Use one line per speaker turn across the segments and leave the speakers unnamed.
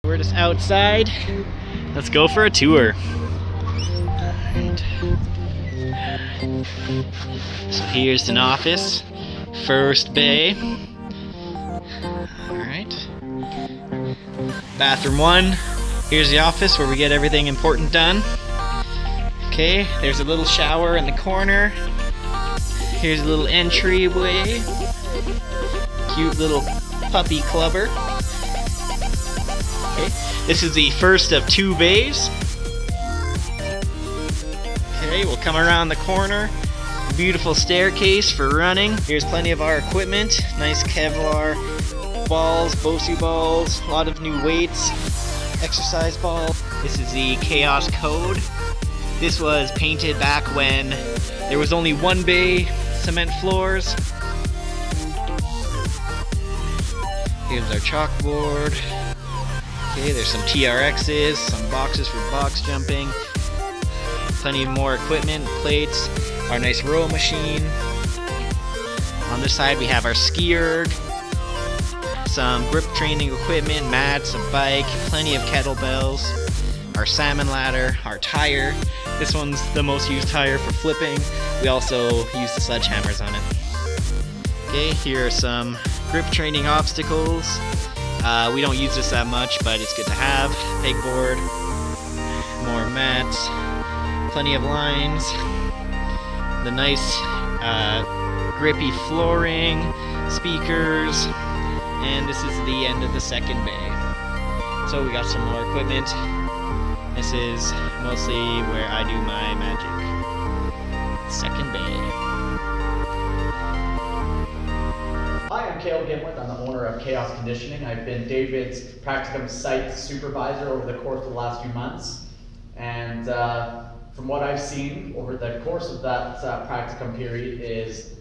We're just outside. Let's go for a tour. Alright. So here's an office. First bay. Alright. Bathroom 1. Here's the office where we get everything important done. Okay, there's a little shower in the corner. Here's a little entryway. Cute little puppy clubber. Okay, this is the first of 2 bays. Okay, we'll come around the corner. Beautiful staircase for running. Here's plenty of our equipment. Nice Kevlar balls, BOSU balls, a lot of new weights, exercise balls. This is the Chaos Code. This was painted back when there was only 1 bay, cement floors. Here's our chalkboard. Okay, there's some TRXs, some boxes for box jumping. Plenty more equipment, plates, our nice row machine. On this side we have our ski erg, some grip training equipment, mats, a bike, plenty of kettlebells, our salmon ladder, our tire. This one's the most used tire for flipping. We also use the sledgehammers on it. Okay, here are some grip training obstacles. We don't use this that much, but it's good to have. Pegboard, more mats, plenty of lines, the nice grippy flooring, speakers, and this is the end of the second bay. So we got some more equipment. This is mostly where I do my magic. Second bay.
Hi, I'm Cale Gimlet. I'm the owner of Chaos Conditioning. I've been David's Practicum site supervisor over the course of the last few months. And from what I've seen over the course of that Practicum period is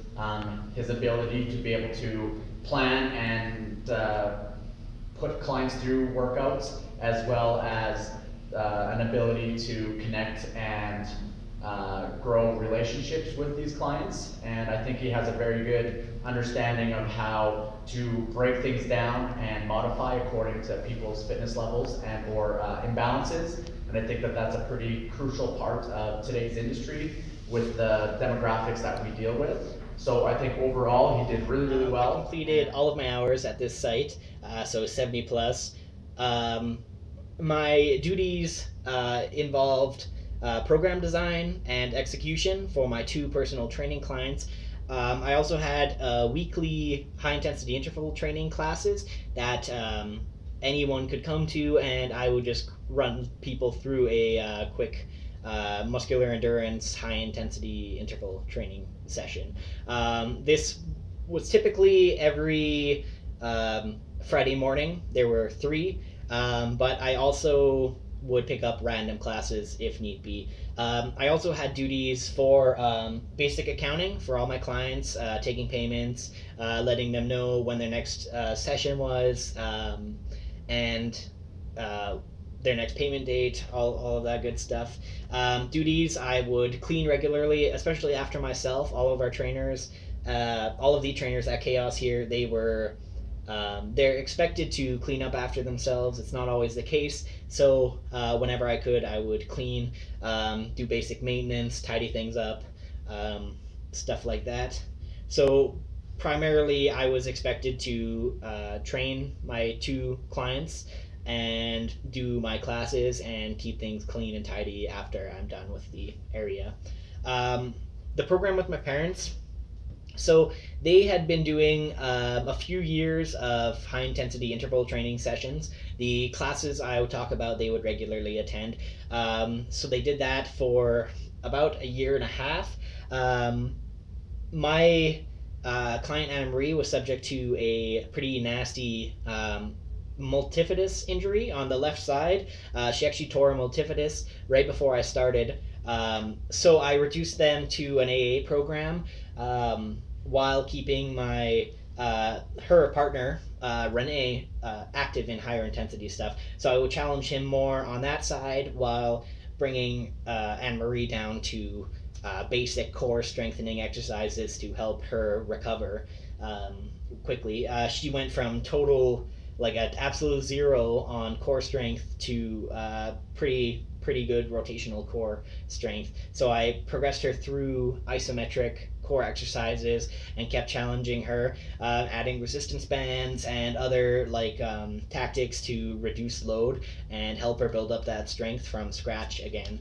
his ability to be able to plan and put clients through workouts, as well as an ability to connect and grow relationships with these clients. And I think he has a very good understanding of how to break things down and modify according to people's fitness levels and or imbalances. And I think that that's a pretty crucial part of today's industry with the demographics that we deal with. So I think overall he did really, really well.
I completed all of my hours at this site, so 70 plus. My duties involved program design and execution for my 2 personal training clients. I also had weekly high-intensity interval training classes that anyone could come to, and I would just run people through a quick muscular endurance high-intensity interval training session. This was typically every Friday morning. There were 3, but I also would pick up random classes if need be. I also had duties for basic accounting for all my clients, taking payments, letting them know when their next session was, and their next payment date, all of that good stuff. Duties, I would clean regularly, especially after myself. All of our trainers, all of the trainers at Chaos here, they're expected to clean up after themselves. It's not always the case, so whenever I could, I would clean, do basic maintenance, tidy things up, stuff like that. So primarily I was expected to train my 2 clients and do my classes and keep things clean and tidy after I'm done with the area. The program with my parents, so they had been doing a few years of high-intensity interval training sessions. The classes I would talk about, they would regularly attend. So they did that for about a year and a half. My client Anna Marie was subject to a pretty nasty multifidus injury on the left side. She actually tore a multifidus right before I started. So I reduced them to an AA program while keeping my her partner Renee active in higher intensity stuff. So I would challenge him more on that side while bringing Anne Marie down to basic core strengthening exercises to help her recover quickly. She went from total like an absolute zero on core strength to pretty good rotational core strength. So I progressed her through isometric core exercises and kept challenging her, adding resistance bands and other tactics to reduce load and help her build up that strength from scratch again.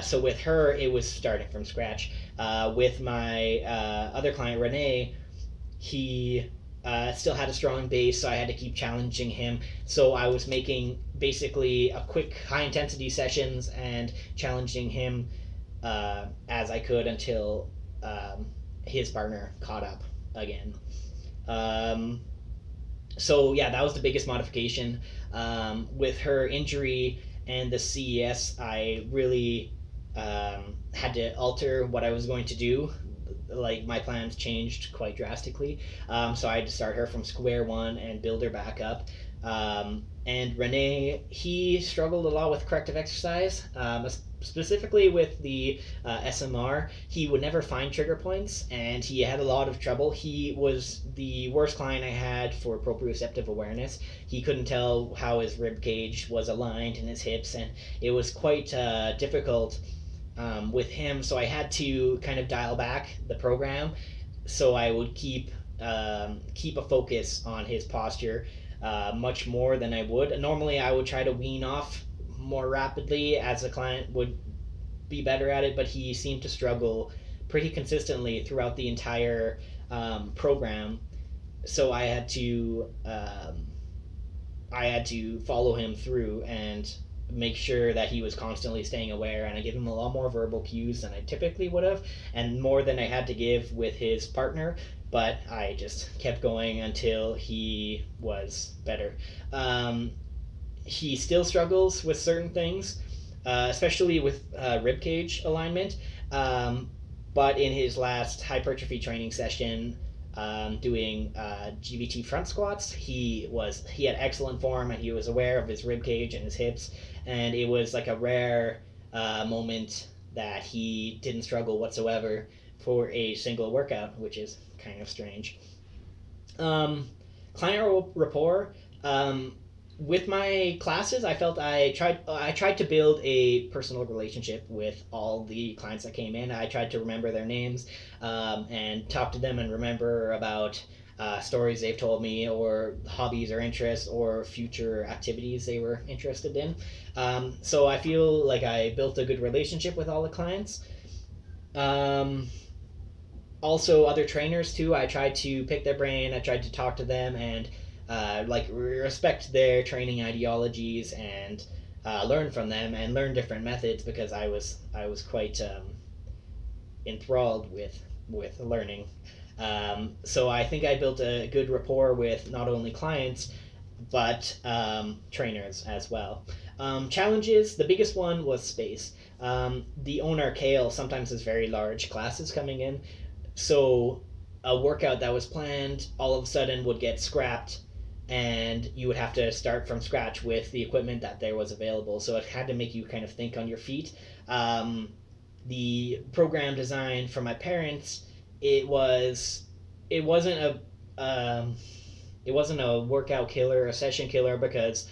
So with her, it was starting from scratch. With my other client, Renee, he still had a strong base, so I had to keep challenging him. So I was making basically a quick high intensity sessions and challenging him as I could until his partner caught up again. So yeah, that was the biggest modification. With her injury and the CES, I really had to alter what I was going to do. Like my plans changed quite drastically, so I had to start her from square one and build her back up. And Renee, he struggled a lot with corrective exercise, specifically with the SMR. He would never find trigger points, and he had a lot of trouble. He was the worst client I had for proprioceptive awareness. He couldn't tell how his rib cage was aligned in his hips, and it was quite difficult with him. So I had to kind of dial back the program, so I would keep a focus on his posture much more than I would. Normally, I would try to wean off more rapidly as the client would be better at it, but he seemed to struggle pretty consistently throughout the entire program. So I had to follow him through and make sure that he was constantly staying aware, and I gave him a lot more verbal cues than I typically would have, and more than I had to give with his partner, but I just kept going until he was better. He still struggles with certain things, especially with rib cage alignment, but in his last hypertrophy training session, doing GVT front squats, he had excellent form, and he was aware of his rib cage and his hips, and it was like a rare moment that he didn't struggle whatsoever for a single workout, which is kind of strange. Client rapport. With my classes, I felt I tried to build a personal relationship with all the clients that came in. I tried to remember their names and talk to them and remember about stories they've told me, or hobbies or interests, or future activities they were interested in. So I feel like I built a good relationship with all the clients. Also, other trainers too. I tried to pick their brain. I tried to talk to them and respect their training ideologies and learn from them and learn different methods, because I was quite enthralled with learning. So I think I built a good rapport with not only clients but trainers as well. Challenges, the biggest one was space. The owner, Kale, sometimes has very large classes coming in, so a workout that was planned all of a sudden would get scrapped, and you would have to start from scratch with the equipment that there was available. So it had to make you kind of think on your feet. The program design for my parents, it wasn't a workout killer, a session killer, because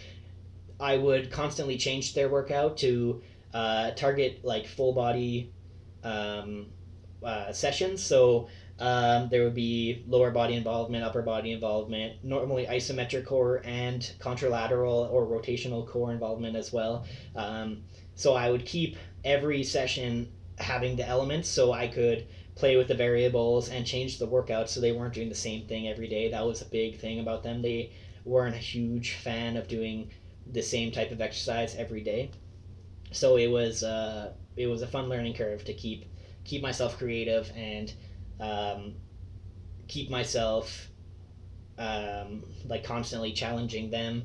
I would constantly change their workout to target like full body sessions. So there would be lower body involvement, upper body involvement, normally isometric core and contralateral or rotational core involvement as well. So I would keep every session having the elements, so I could play with the variables and change the workout so they weren't doing the same thing every day. That was a big thing about them. They weren't a huge fan of doing the same type of exercise every day. So it was a fun learning curve to keep myself creative and keep myself constantly challenging them.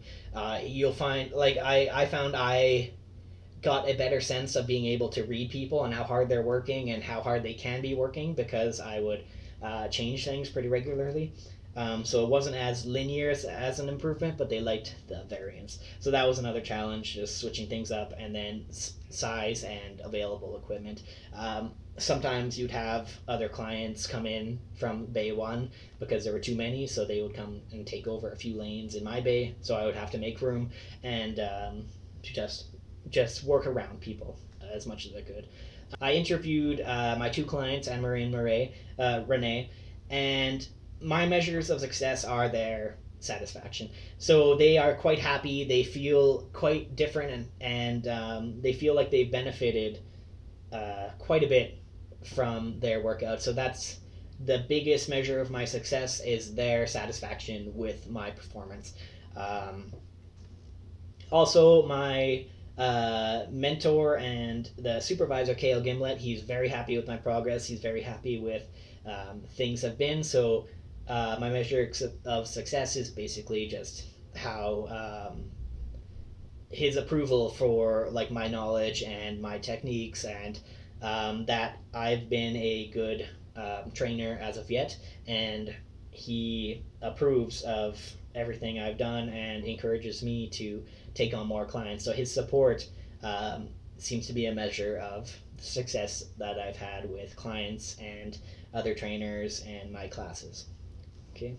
You'll find, I found I got a better sense of being able to read people and how hard they're working and how hard they can be working, because I would change things pretty regularly. So it wasn't as linear as an improvement, but they liked the variance. So that was another challenge, just switching things up, and then size and available equipment. Sometimes you'd have other clients come in from bay 1 because there were too many, so they would come and take over a few lanes in my bay, so I would have to make room and to just work around people as much as I could. I interviewed my 2 clients, Anne-Marie and Renee, and my measures of success are their satisfaction. So they are quite happy. They feel quite different, and they feel like they've benefited quite a bit from their workout. So that's the biggest measure of my success, is their satisfaction with my performance. Also, my mentor and the supervisor, Cale Gimlet, he's very happy with my progress. He's very happy with things have been. So my measure of success is basically just how his approval for like my knowledge and my techniques, and that I've been a good trainer as of yet, and he approves of everything I've done and encourages me to take on more clients. So his support seems to be a measure of the success that I've had with clients and other trainers and my classes. Okay.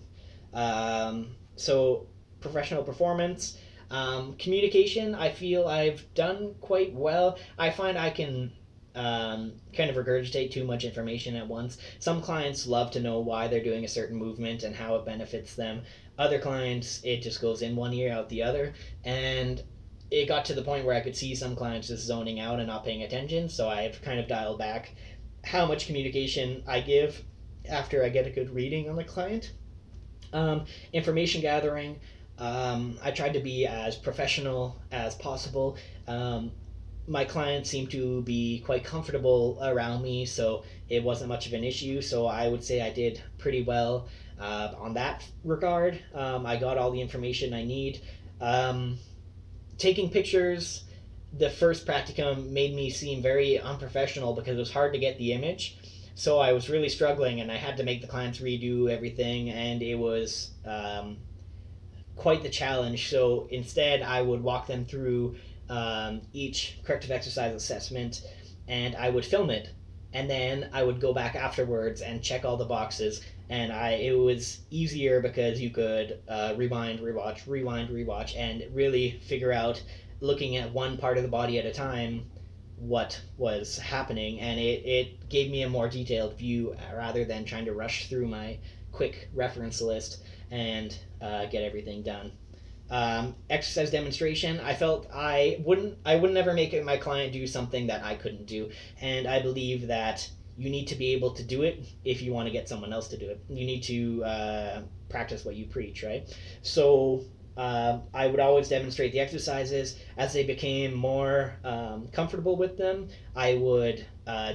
So professional performance, communication, I feel I've done quite well. I find I can kind of regurgitate too much information at once. Some clients love to know why they're doing a certain movement and how it benefits them. Other clients, it just goes in one ear out the other, and it got to the point where I could see some clients just zoning out and not paying attention, so I've kind of dialed back how much communication I give after I get a good reading on the client. Information gathering, I tried to be as professional as possible. My clients seem to be quite comfortable around me, so it wasn't much of an issue. So I would say I did pretty well on that regard. I got all the information I need. Taking pictures, the first practicum made me seem very unprofessional because it was hard to get the image. So I was really struggling, and I had to make the clients redo everything, and it was quite the challenge. So instead, I would walk them through each corrective exercise assessment, and I would film it, and then I would go back afterwards and check all the boxes, and it was easier because you could rewind, rewatch, and really figure out, looking at one part of the body at a time, what was happening, and it gave me a more detailed view rather than trying to rush through my quick reference list and get everything done. Exercise demonstration, I felt I wouldn't ever make my client do something that I couldn't do, and I believe that you need to be able to do it if you want to get someone else to do it. You need to practice what you preach, right? So I would always demonstrate the exercises. As they became more comfortable with them, I would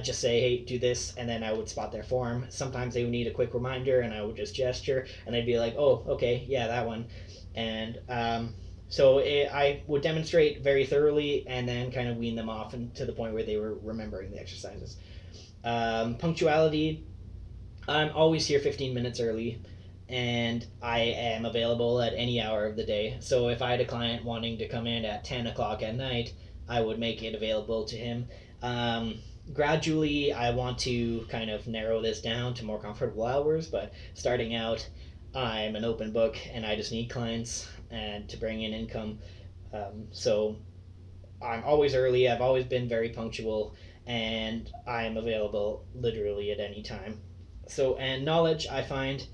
just say, hey, do this, and then I would spot their form. Sometimes they would need a quick reminder, and I would just gesture, and they'd be like, oh, okay, yeah, that one. And so I would demonstrate very thoroughly and then kind of wean them off to the point where they were remembering the exercises. Punctuality, I'm always here 15 minutes early, and I am available at any hour of the day. So if I had a client wanting to come in at 10 o'clock at night, I would make it available to him. Gradually, I want to kind of narrow this down to more comfortable hours, but starting out, I'm an open book, and I just need clients and to bring in income. So I'm always early. I've always been very punctual, and I'm available literally at any time. So, and knowledge, I find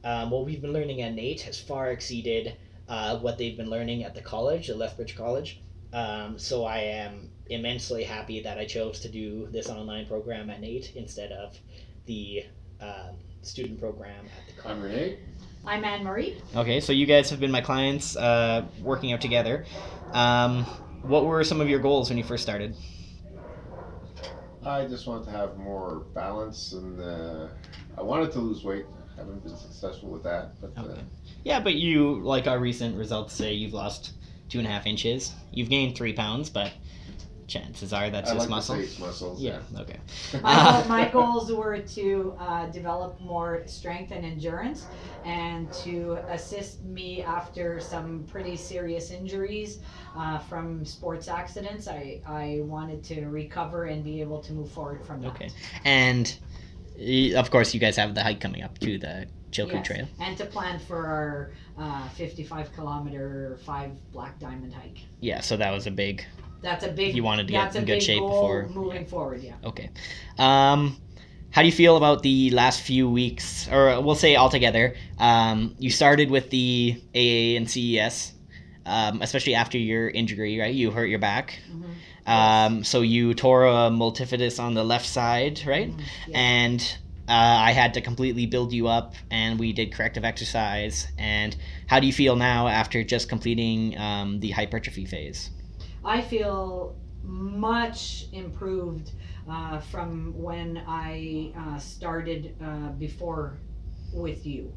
what we've been learning at NAIT has far exceeded what they've been learning at the college, at Lethbridge College. So I am immensely happy that I chose to do this online program at NAIT instead of the student program at the college.
I'm Renee.
I'm Anne-Marie.
Okay, so you guys have been my clients working out together. What were some of your goals when you first started?
I just wanted to have more balance, and I wanted to lose weight. I haven't been successful with that, but
Okay. Yeah, but you, like our recent results say, you've lost 2.5 inches. You've gained 3 pounds, but chances are that's
I
just
like
muscle.
to say it's muscles.
Yeah. Okay.
My goals were to develop more strength and endurance, and to assist me after some pretty serious injuries from sports accidents. I wanted to recover and be able to move forward from that.
Okay. And of course, you guys have the hike coming up to the Chilkoot Trail.
And to plan for our 55-kilometer 5 Black Diamond hike.
Yeah, so that was a big...
That's a big...
You wanted to get in good shape
goal
before...
moving forward, yeah.
Okay. How do you feel about the last few weeks, or we'll say altogether? You started with the AA and CES, especially after your injury, right? You hurt your back.
Mm-hmm.
So you tore a multifidus on the left side, right?
Mm-hmm. Yes.
And I had to completely build you up, and we did corrective exercise. And how do you feel now after just completing the hypertrophy phase?
I feel much improved from when I started before with you.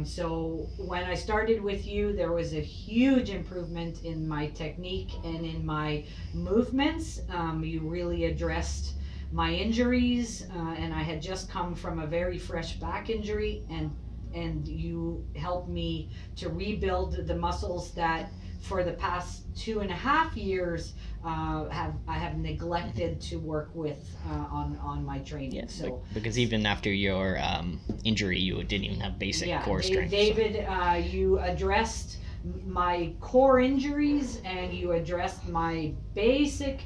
So when I started with you, there was a huge improvement in my technique and in my movements. You really addressed my injuries, and I had just come from a very fresh back injury, and you helped me to rebuild the muscles that for the past 2.5 years I have neglected to work with on my training.
Yes,
so
because even after your injury, you didn't even have basic core strength.
David, you addressed my core injuries, and you addressed my basic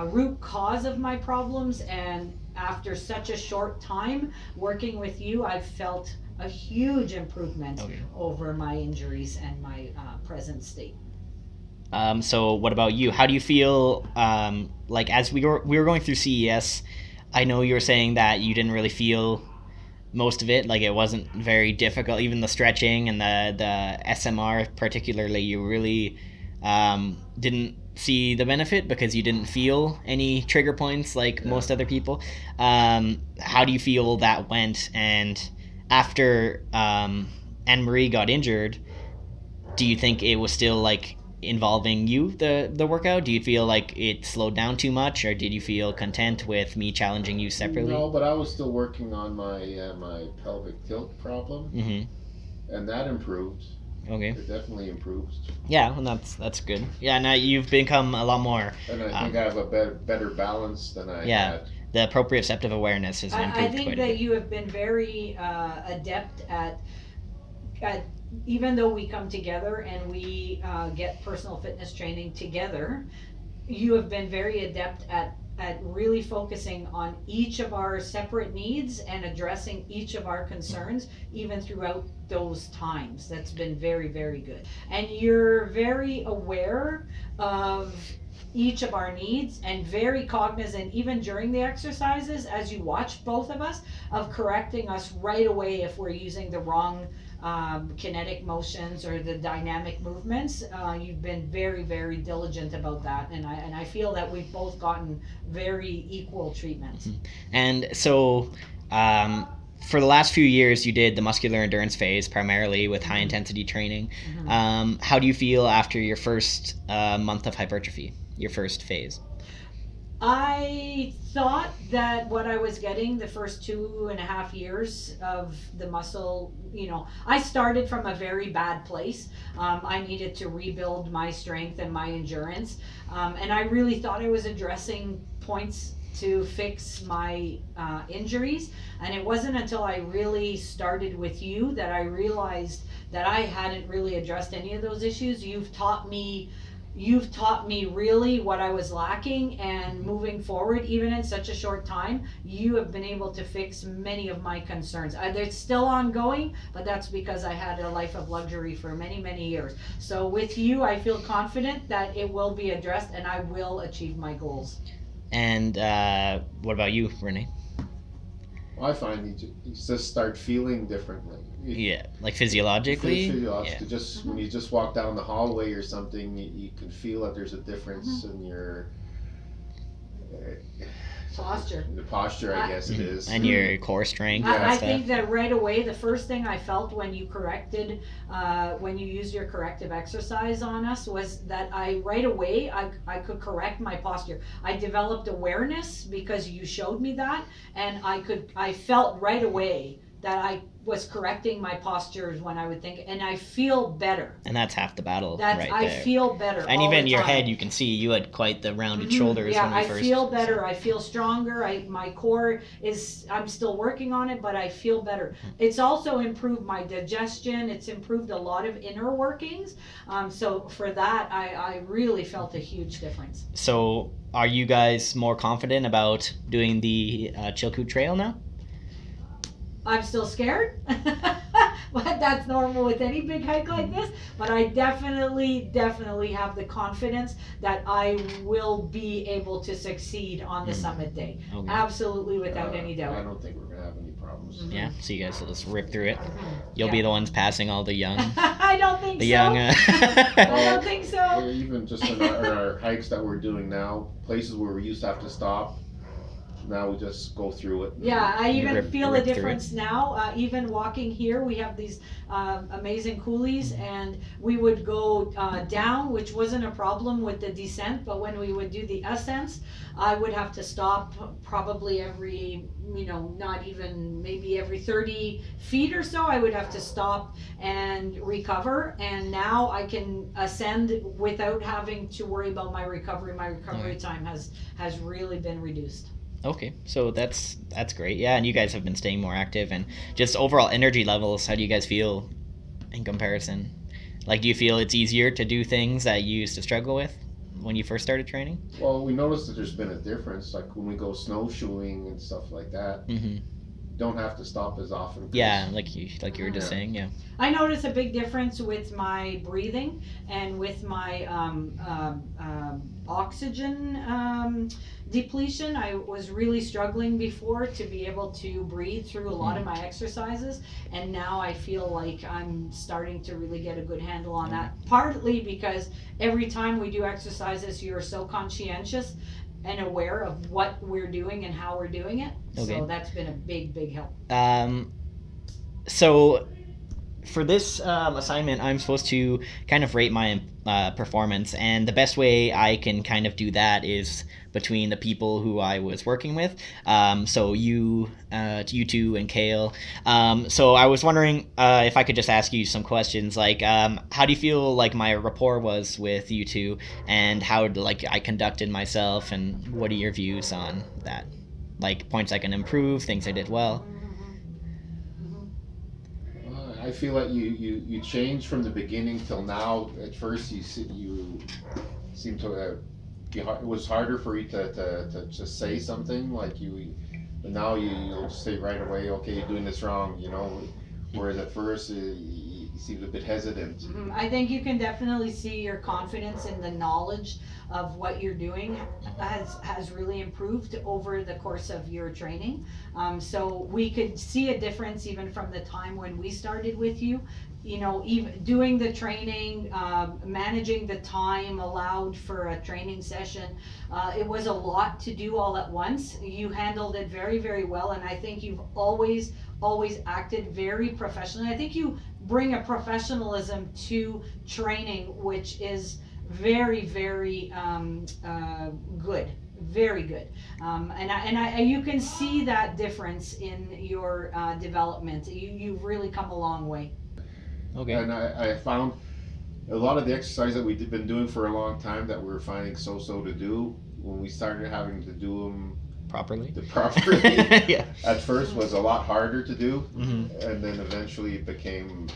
root cause of my problems, and after such a short time working with you, I've felt a huge improvement over my injuries and my present state.
So what about you? How do you feel, like as we were going through CES, I know you were saying that you didn't really feel most of it, like it wasn't very difficult, even the stretching and the SMR particularly, you really didn't see the benefit because you didn't feel any trigger points like most other people. How do you feel that went? And after Anne-Marie got injured, do you think it was still like involving you, the workout? Do you feel like it slowed down too much, or did you feel content with me challenging you separately?
No, but I was still working on my my pelvic tilt problem, and that improved.
Okay.
It definitely improved.
Yeah, and that's good. Yeah, now you've become a lot more.
And I think I have a better balance than I had.
The proprioceptive awareness has improved.
I think that you have been very adept at even though we come together and we get personal fitness training together, you have been very adept at really focusing on each of our separate needs and addressing each of our concerns even throughout those times. That's been very, very good. And you're very aware of each of our needs and very cognizant, even during the exercises, as you watch both of us, of correcting us right away if we're using the wrong kinetic motions or the dynamic movements. You've been very, very diligent about that, and I feel that we've both gotten very equal treatments.
And so for the last few years you did the muscular endurance phase primarily with high intensity training. How do you feel after your first month of hypertrophy, your first phase?
I thought that what I was getting the first 2.5 years of the muscle, I started from a very bad place. I needed to rebuild my strength and my endurance. And I really thought I was addressing points to fix my injuries. And it wasn't until I really started with you that I realized that I hadn't really addressed any of those issues. You've taught me really what I was lacking, and moving forward, even in such a short time, you have been able to fix many of my concerns. They're still ongoing, but that's because I had a life of luxury for many, many years. So with you, I feel confident that it will be addressed and I will achieve my goals. And
what about you, Renee?
Well, I find you just start feeling differently.
Like physiologically?
Physiologically, just when you just walk down the hallway or something, you can feel that there's a difference in your
Posture.
The posture, I guess it is.
And your core strength.
I
stuff.
think that right away, the first thing I felt when you corrected, when you used your corrective exercise on us, was that right away I could correct my posture. I developed awareness because you showed me that, and I felt right away that I was correcting my postures when I would think, and I feel better.
And that's half the battle,
That's
right
I
there.
feel better.
And
all
even
the
your
time.
head, you can see you had quite the rounded shoulders
Yeah,
when we
I
first.
feel better. I feel stronger. My core is. I'm still working on it, but I feel better. It's also improved my digestion. It's improved a lot of inner workings. So for that, I really felt a huge difference.
So, are you guys more confident about doing the Chilkoot Trail now?
I'm still scared, but that's normal with any big hike like this. But I definitely have the confidence that I will be able to succeed on the summit day.
Okay.
Absolutely, without any doubt.
I don't think we're gonna have any problems.
Yeah, so you guys will just rip through it. You'll
Yeah.
be the ones passing all the young.
I don't think
The
so.
young.
I don't think so.
Or even just in our hikes that we're doing now, places where we used to have to stop, now we just go through it.
Yeah, I even
Rip-
feel a
rip through
difference now. Even walking here, we have these amazing coulees, and we would go down, which wasn't a problem with the descent, but when we would do the ascents, I would have to stop probably every, not even, maybe every 30 feet or so. I would have to stop and recover, and now I can ascend without having to worry about my recovery. My recovery time has really been reduced.
Okay, so that's great. Yeah, and you guys have been staying more active, and just overall energy levels. How do you guys feel in comparison? Like, do you feel it's easier to do things that you used to struggle with when you first started training?
Well, we noticed that there's been a difference, like when we go snowshoeing and stuff like that.
Mm-hmm.
Don't have to stop as often. 'Cause
Yeah, like you were just
Yeah.
saying. Yeah.
I notice a big difference with my breathing and with my oxygen depletion. I was really struggling before to be able to breathe through a lot of my exercises, and now I feel like I'm starting to really get a good handle on that. Partly because every time we do exercises, you're so conscientious and aware of what we're doing and how we're doing it.
Okay.
So that's been a big help.
So for this assignment, I'm supposed to kind of rate my performance, and the best way I can kind of do that is between the people who I was working with. So you two and Kale. So I was wondering if I could just ask you some questions, like how do you feel like my rapport was with you two, and how I conducted myself, and what are your views on that? Like points I can improve, things I did well.
I feel like you changed from the beginning till now. At first, you seem to it was harder for you to just say something like but now you'll say right away, okay, you're doing this wrong, whereas at first you seemed a bit hesitant.
I think you can definitely see your confidence in the knowledge of what you're doing has really improved over the course of your training. So we could see a difference even from the time when we started with you. Even doing the training, managing the time allowed for a training session, it was a lot to do all at once. You handled it very well, and I think you've always acted very professionally. I think you bring a professionalism to training, which is very good, very good, and you can see that difference in your development. You've really come a long way.
Okay.
And I found a lot of the exercise that we've been doing for a long time that we were finding so to do, when we started having to do them
Properly.
Yeah. At first was a lot harder to do, and then eventually it became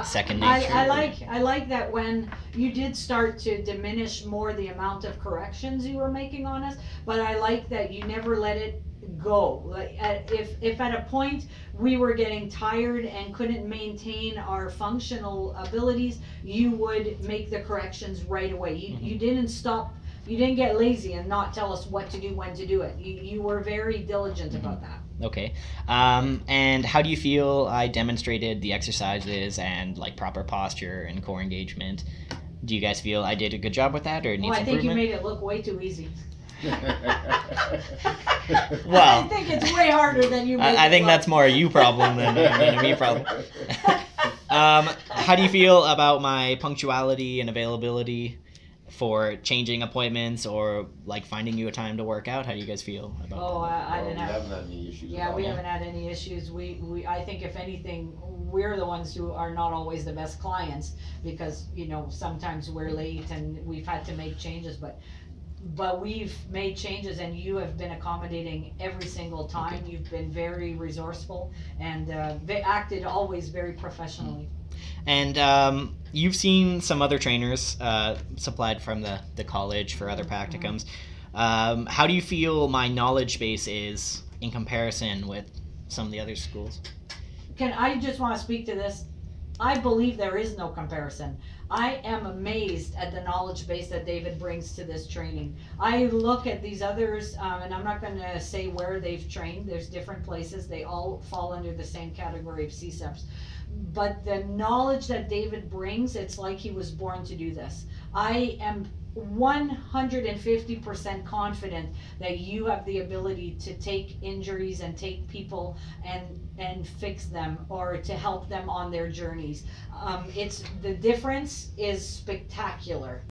second nature.
I like that when you did start to diminish more the amount of corrections you were making on us, but I like that you never let it go. Like if at a point we were getting tired and couldn't maintain our functional abilities, you would make the corrections right away. You didn't stop. You didn't get lazy and not tell us what to do, when to do it. You were very diligent about that.
Okay. And how do you feel I demonstrated the exercises and proper posture and core engagement? Do you guys feel I did a good job with that, or needs
I think you
improvement?
made it look way too easy.
Well,
I think it's way harder than you make
I
it
think
look.
that's more a you problem than a me problem. How do you feel about my punctuality and availability for changing appointments or like finding you a time to work out? How do you guys feel about
Oh,
that?
I
Well,
didn't
we
have.
haven't had any issues.
Yeah,
with
we
that.
haven't had any issues. I think if anything, we're the ones who are not always the best clients because, you know, sometimes we're late and we've had to make changes, but we've made changes and you have been accommodating every single time.
Okay.
You've been very resourceful and they acted always very professionally.
And you've seen some other trainers supplied from the college for other practicums. How do you feel my knowledge base is in comparison with some of the other schools?
I just want to speak to this? I believe there is no comparison. I am amazed at the knowledge base that David brings to this training. I look at these others, and I'm not going to say where they've trained. There's different places. They all fall under the same category of CSEPs. But the knowledge that David brings, it's like he was born to do this. I am 150% confident that you have the ability to take injuries and take people and fix them or to help them on their journeys. The difference is spectacular.